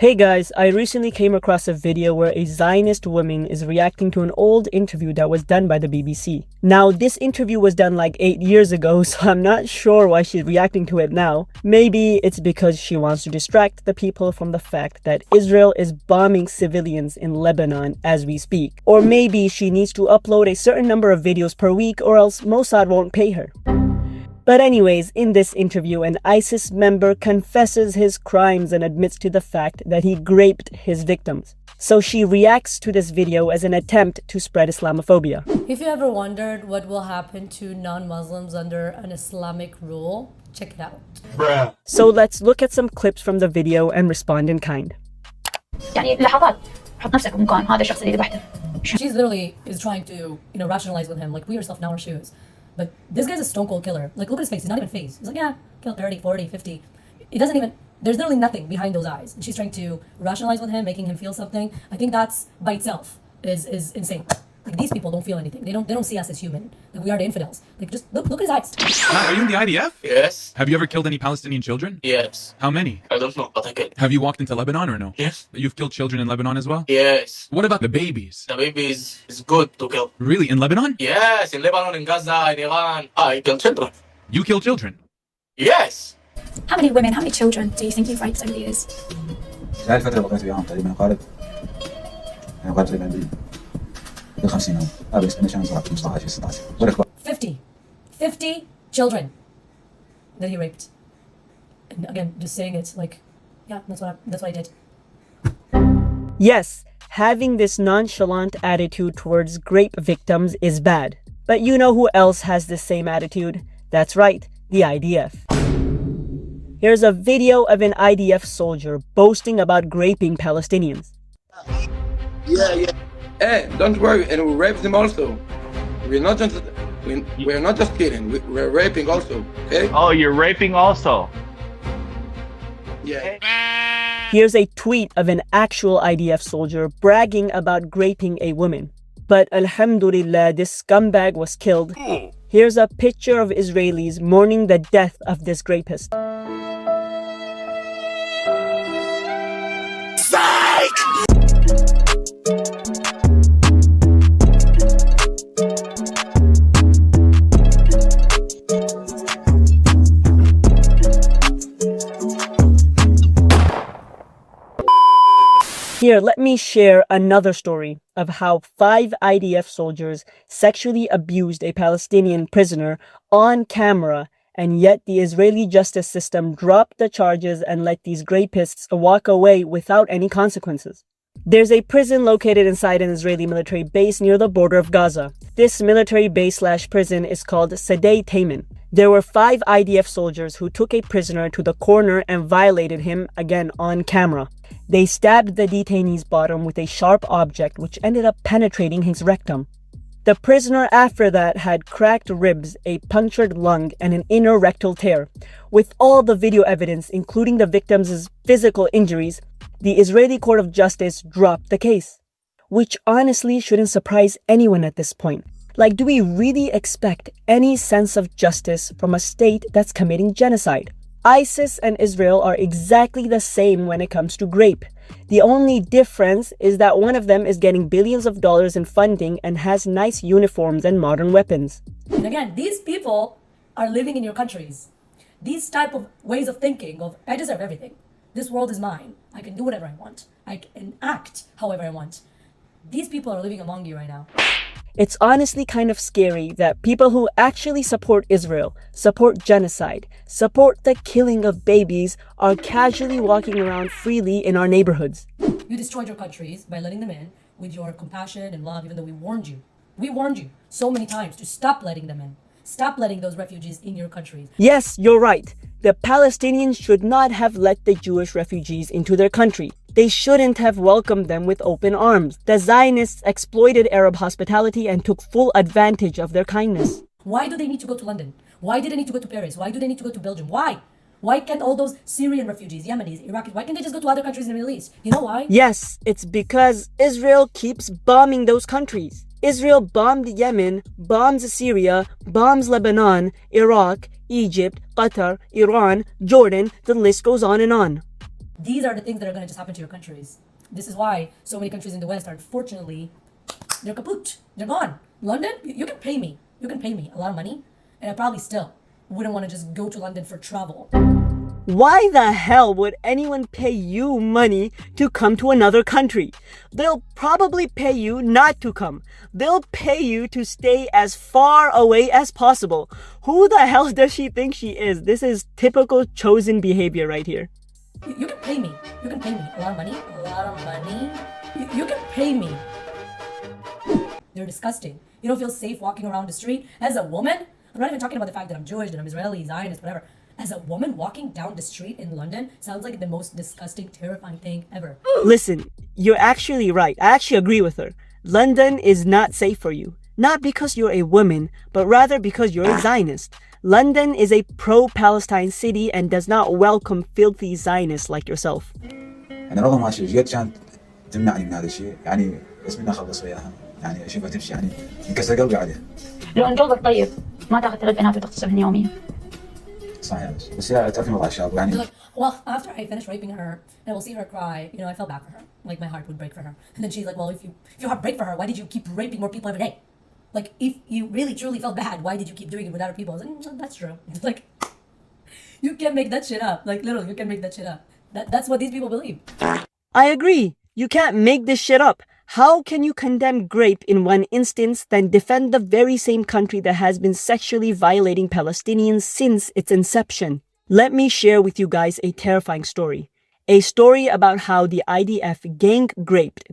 Hey guys, I recently came across a video where a Zionist woman is reacting to an old interview that was done by the BBC. Now, this interview was done like 8 years ago, so I'm not sure why she's reacting to it now. Maybe it's because she wants to distract the people from the fact that Israel is bombing civilians in Lebanon as we speak. Or maybe she needs to upload a certain number of videos per week or else Mossad won't pay her. But anyways, in this interview, an ISIS member confesses his crimes and admits to the fact that he graped his victims. So she reacts to this video as an attempt to spread Islamophobia. If you ever wondered what will happen to non-Muslims under an Islamic rule, check it out. Bruh. So let's look at some clips from the video and respond in kind. يعني لحظات حط نفسك بمكان هذا الشخص اللي ذبحته. She's literally is trying to, rationalize with him, like, put yourself in our shoes. But this guy's a stone cold killer. Like, look at his face. He's not even phased. He's like, yeah, killed 30, 40, 50. It doesn't even, there's literally nothing behind those eyes. And she's trying to rationalize with him, making him feel something. I think that's by itself is insane. Like, these people don't feel anything. They don't see us as human. Like, we are the infidels. Like, just look at his eyes. Are you in the IDF? Yes. Have you ever killed any Palestinian children? Yes. How many? I don't know, but I can. Have you walked into Lebanon or no? Yes. You've killed children in Lebanon as well? Yes. What about the babies? The baby is good to kill. Really? In Lebanon? Yes, in Lebanon, in Gaza, in Iran. I kill children. You kill children? Yes. How many women, how many children do you think you've raped over the years? هاي الفترة بقيت وياهم تقريبا يقارب تقريبا ب 50 يوم. هذا اكسبنشن صار 15 16 ولا 50 children that he raped. And again, just saying it, like, yeah, that's what I did. Yes, having this nonchalant attitude towards Grape victims is bad. But you know who else has the same attitude? That's right, the IDF. Here's a video of an IDF soldier boasting about graping Palestinians. Yeah. Hey, don't worry, and we rape them also. We're not just kidding. We're raping also. Okay? Oh, you're raping also. Yeah. Here's a tweet of an actual IDF soldier bragging about graping a woman. But alhamdulillah, this scumbag was killed. Here's a picture of Israelis mourning the death of this rapist. Here, let me share another story of how 5 IDF soldiers sexually abused a Palestinian prisoner on camera, and yet the Israeli justice system dropped the charges and let these rapists walk away without any consequences. There's a prison located inside an Israeli military base near the border of Gaza. This military base/prison is called Sadei Tayman. There were 5 IDF soldiers who took a prisoner to the corner and violated him, again on camera. They stabbed the detainee's bottom with a sharp object which ended up penetrating his rectum. The prisoner after that had cracked ribs, a punctured lung, and an inner rectal tear. With all the video evidence, including the victims' physical injuries, the Israeli Court of Justice dropped the case. Which honestly shouldn't surprise anyone at this point. Like, do we really expect any sense of justice from a state that's committing genocide? ISIS and Israel are exactly the same when it comes to Grape. The only difference is that one of them is getting billions of dollars in funding and has nice uniforms and modern weapons. And again, these people are living in your countries. These type of ways of thinking of, I deserve everything. This world is mine. I can do whatever I want. I can act however I want. These people are living among you right now. It's honestly kind of scary that people who actually support Israel, support genocide, support the killing of babies, are casually walking around freely in our neighborhoods. You destroyed your countries by letting them in with your compassion and love, even though we warned you. We warned you so many times to stop letting them in. Stop letting those refugees in your countries. Yes, you're right. The Palestinians should not have let the Jewish refugees into their country. They shouldn't have welcomed them with open arms. The Zionists exploited Arab hospitality and took full advantage of their kindness. Why do they need to go to London? Why do they need to go to Paris? Why do they need to go to Belgium? Why? Why can't all those Syrian refugees, Yemenis, Iraqis, why can't they just go to other countries in the Middle East? You know why? Yes, it's because Israel keeps bombing those countries. Israel bombed Yemen, bombs Syria, bombs Lebanon, Iraq, Egypt, Qatar, Iran, Jordan, the list goes on and on. These are the things that are going to just happen to your countries. This is why so many countries in the West are, unfortunately, they're kaput. They're gone. London, you can pay me. You can pay me a lot of money, and I probably still wouldn't want to just go to London for travel. Why the hell would anyone pay you money to come to another country? They'll probably pay you not to come. They'll pay you to stay as far away as possible. Who the hell does she think she is? This is typical chosen behavior right here. You can pay me. You can pay me a lot of money. A lot of money. You can pay me. They're disgusting. You don't feel safe walking around the street as a woman. I'm not even talking about the fact that I'm Jewish, that I'm Israeli, Zionist, whatever. As a woman walking down the street in London sounds like the most disgusting, terrifying thing ever. Listen, you're actually right. I actually agree with her. London is not safe for you. Not because you're a woman, but rather because you're a Zionist. London is a pro-Palestine city and does not welcome filthy Zionists like yourself. أنا رغم هالشيء جد كانت تمنعني من هذا الشيء يعني بس مني أخلص وياها يعني أشوفها تمشي يعني انكسر قلبي عليها. لو ان جوزك طيب ما تاخذ 3 بنات وتغتصبهن يوميا. صحيح بس هي تعرفين وضع الشاب يعني. Like, well, after I finished raping her and we'll see her cry, I felt bad for her. Like my heart would break for her. And then she's like, well, if your heart break for her, why did you keep raping more people every day? Like, if you really truly felt bad, why did you keep doing it with other people? I was like, that's true. It's like, you can make that shit up. Like, literally, you can make that shit up. That's what these people believe. I agree. You can't make this shit up. How can you condemn Grape in one instance, then defend the very same country that has been sexually violating Palestinians since its inception? Let me share with you guys a terrifying story. A story about how the IDF gang graped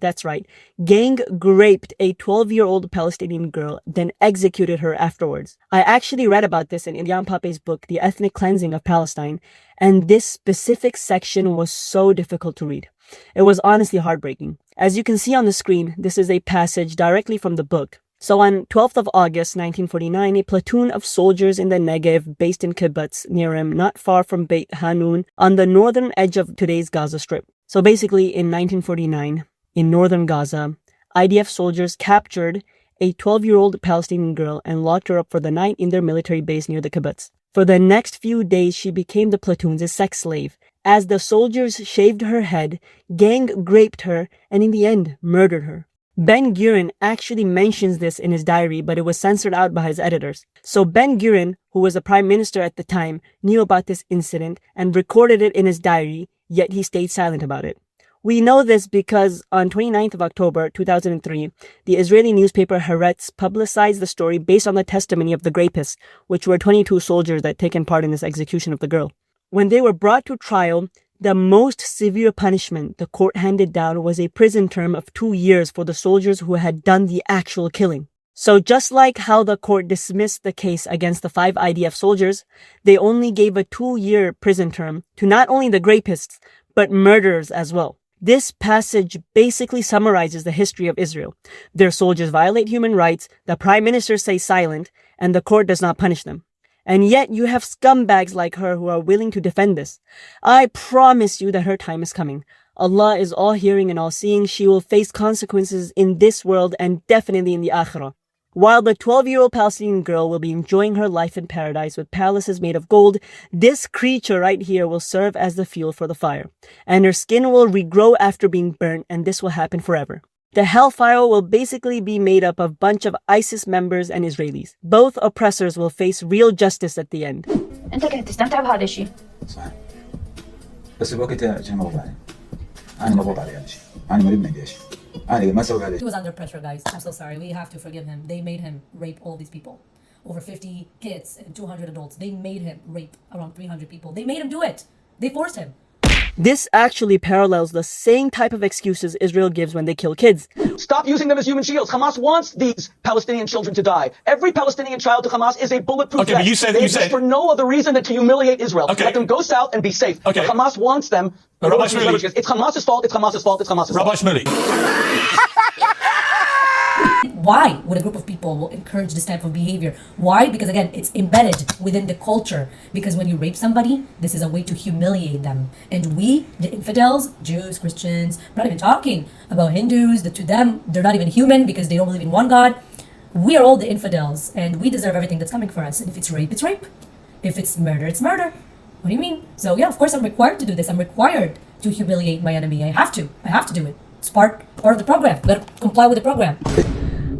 a 12-year-old Palestinian girl, then executed her afterwards. I actually read about this in Ilyan Pape's book, The Ethnic Cleansing of Palestine, and this specific section was so difficult to read. It was honestly heartbreaking. As you can see on the screen, this is a passage directly from the book. So on 12th of August 1949, a platoon of soldiers in the Negev based in Kibbutz, Nirim, not far from Beit Hanun, on the northern edge of today's Gaza Strip. So basically in 1949, in northern Gaza, IDF soldiers captured a 12-year-old Palestinian girl and locked her up for the night in their military base near the kibbutz. For the next few days, she became the platoon's sex slave. As the soldiers shaved her head, gang graped her, and in the end, murdered her. Ben-Gurion actually mentions this in his diary, but it was censored out by his editors. So Ben-Gurion, who was the prime minister at the time, knew about this incident and recorded it in his diary, yet he stayed silent about it. We know this because on 29th of October 2003, the Israeli newspaper Haaretz publicized the story based on the testimony of the Grapists, which were 22 soldiers that had taken part in this execution of the girl. When they were brought to trial, the most severe punishment the court handed down was a prison term of 2 years for the soldiers who had done the actual killing. So just like how the court dismissed the case against the 5 IDF soldiers, they only gave a 2-year prison term to not only the Grapists, but murderers as well. This passage basically summarizes the history of Israel. Their soldiers violate human rights, the prime minister stays silent, and the court does not punish them. And yet you have scumbags like her who are willing to defend this. I promise you that her time is coming. Allah is all-hearing and all-seeing. She will face consequences in this world and definitely in the Akhirah. While the 12-year-old Palestinian girl will be enjoying her life in paradise with palaces made of gold, this creature right here will serve as the fuel for the fire. And her skin will regrow after being burnt, and this will happen forever. The hellfire will basically be made up of a bunch of ISIS members and Israelis. Both oppressors will face real justice at the end. انت كنت تستمتع بهذا الشيء. صحيح بس الوقت كان مضغوط علي. أنا مضغوط علي هذا الشيء. أنا مريض من الجيش. أنا ما أسوي هذا He was under pressure, guys. I'm so sorry. We have to forgive him. They made him rape all these people. Over 50 kids and 200 adults. They made him rape around 300 people. They made him do it. They forced him. This actually parallels the same type of excuses Israel gives when they kill kids. Stop using them as human shields. Hamas wants these Palestinian children to die. Every Palestinian child to Hamas is a bulletproof Okay, but vest. you said- They you exist said- for no other reason than to humiliate Israel. Okay. Let them go south and be safe. Okay. But Hamas wants them. Rabbi Shmuley. It's Hamas's fault. It's Hamas's fault. It's Hamas's Rabbi fault. Shmuley. Why would a group of people encourage this type of behavior? Why? Because again, it's embedded within the culture. Because when you rape somebody, this is a way to humiliate them. And we, the infidels, Jews, Christians, I'm not even talking about Hindus, that to them, they're not even human because they don't believe in one God. We are all the infidels and we deserve everything that's coming for us. And if it's rape, it's rape. If it's murder, it's murder. What do you mean? So yeah, of course I'm required to do this. I'm required to humiliate my enemy. I have to do it. It's part of the program. Gotta comply with the program.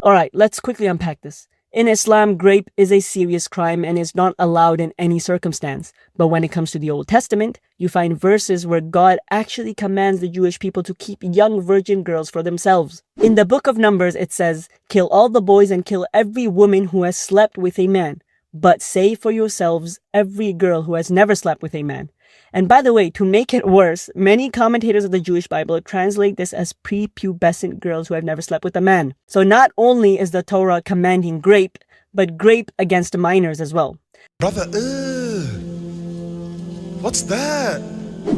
Alright, let's quickly unpack this. In Islam, grape is a serious crime and is not allowed in any circumstance. But when it comes to the Old Testament, you find verses where God actually commands the Jewish people to keep young virgin girls for themselves. In the book of Numbers, it says, "Kill all the boys and kill every woman who has slept with a man. But save for yourselves every girl who has never slept with a man." And by the way, to make it worse, many commentators of the Jewish Bible translate this as prepubescent girls who have never slept with a man. So not only is the Torah commanding grape, but grape against minors as well. Brother, what's that?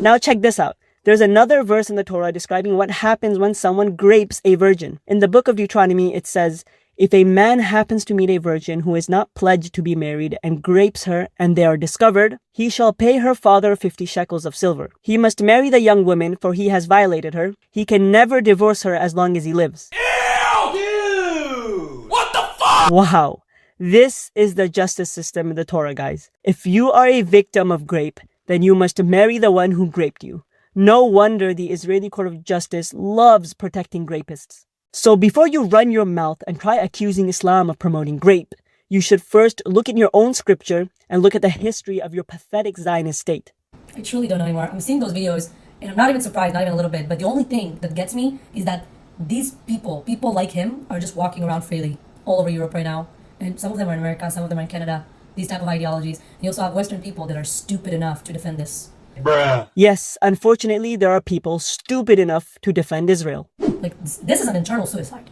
Now check this out. There's another verse in the Torah describing what happens when someone grapes a virgin. In the book of Deuteronomy, it says, "If a man happens to meet a virgin who is not pledged to be married and grapes her and they are discovered, he shall pay her father 50 shekels of silver. He must marry the young woman, for he has violated her. He can never divorce her as long as he lives." Ew! Dude! What the fuck? Wow. This is the justice system in the Torah, guys. If you are a victim of grape, then you must marry the one who graped you. No wonder the Israeli Court of Justice loves protecting grapists. So before you run your mouth and try accusing Islam of promoting grape, you should first look in your own scripture and look at the history of your pathetic Zionist state. I truly don't know anymore. I'm seeing those videos and I'm not even surprised, not even a little bit. But the only thing that gets me is that these people like him, are just walking around freely all over Europe right now. And some of them are in America, some of them are in Canada. These type of ideologies. And you also have Western people that are stupid enough to defend this. Bruh. Yes, unfortunately, there are people stupid enough to defend Israel. Like, this is an internal suicide.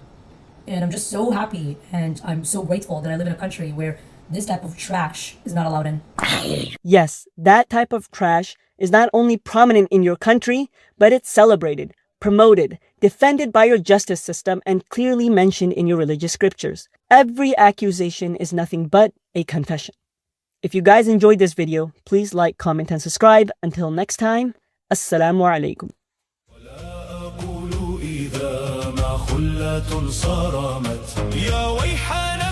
And I'm just so happy and I'm so grateful that I live in a country where this type of trash is not allowed in. Yes, that type of trash is not only prominent in your country, but it's celebrated, promoted, defended by your justice system, and clearly mentioned in your religious scriptures. Every accusation is nothing but a confession. If you guys enjoyed this video, please like, comment, and subscribe. Until next time, Assalamu alaikum. إذا ما خلة صرمت يا ويحنا